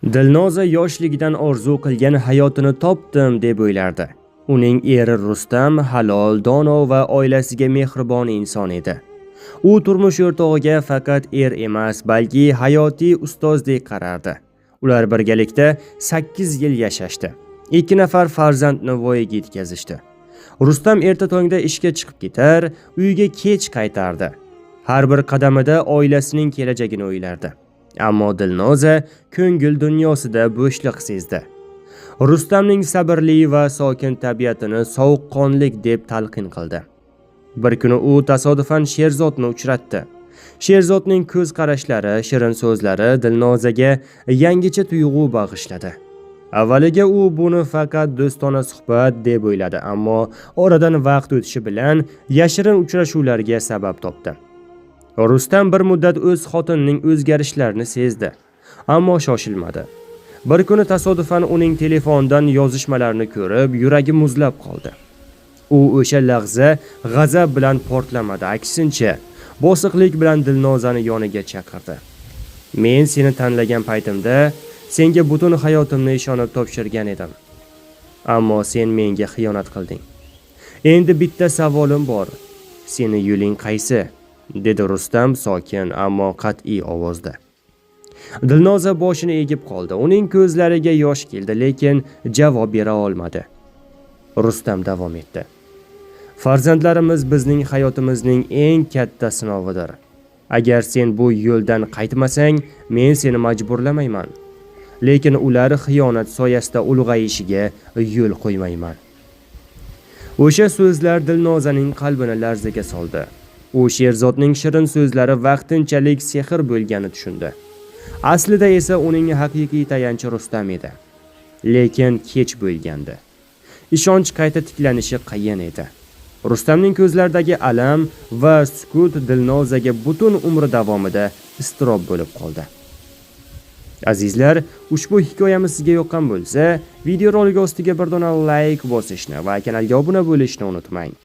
Dilnoza yoshligidan orzu qilgan hayotini topdim deb o'ylardi. Uning eri Rustam halol, dono va oilasiga mehribon inson edi. U turmush o'rtog'iga faqat emas, balki hayotiy ustozdek qarardi. Ular birgalikda 8 yil yashashdi. 2 nafar farzandni voyaga yetkazishdi. Rustam erta tongda ishga chiqib ketar, uyiga kech qaytardi. Har bir qadamida oilasining kelajagini o'ylardi. Ammo Dilnoza ko'ngil dunyosida bo'shliq sezdi. Rustamning sabrli va sokin tabiatini sovuqqonlik deb talqin qildi. Bir kuni u tasodifan Sherzodni uchratdi. Sherzodning ko'z qarashlari, shirin so'zlari Dilnozaga yangicha tuyg'u bag'ishladi. Avvaliga u buni faqat do'stona suhbat deb o'yladi, ammo oradan vaqt o'tishi bilan yashirin uchrashuvlarga sabab topdi. Rustam bir muddat o'z xotinining o'zgarishlarini sezdi, ammo shoshilmadi. Bir kuni tasodifan uning telefonidan yozishmalarini ko'rib, yuragi muzlab qoldi. U o'sha lahza g'azab bilan portlamadi, aksincha, bosiqlik bilan Dilnozani yoniga chaqirdi. Men seni tanlagan paytimda senga butun hayotimni ishonib topshirgan edim. Ammo sen menga xiyonat qilding. Endi bitta savolim bor. Seni yo'ling qaysi? Dedi Rustam sokin ammo qat'iy ovozda. Dilnoza boshini egib qoldi. Uning ko'zlariga yosh keldi, lekin javob bera olmadi. Rustam davom etdi. Farzandlarimiz bizning hayotimizning eng katta sinovidir. Agar sen bu yo'ldan qaytmasang, men seni majburlamayman. Lekin ular xiyonat soyasida ulg'ayishiga yo'l qo'ymayman. O'sha so'zlar Dilnozaning qalbini larzaga soldi. U Sherzodning shirin so'zlari vaqtinchalik sehr bo'lganini tushundi. Aslida esa uning haqiqiy tayanchi Rustam edi. Lekin kech bo'lgandi. Ishonch qayta tiklanishi qiyin edi. Rustamning ko'zlaridagi alam va sukut Dilnozaga butun umri davomida iztirob bo'lib qoldi. Azizlar, ushbu hikoyamiz sizga yoqqan bo'lsa, videorolik ostiga bir dona like bosishni va kanalga obuna bo'lishni unutmang.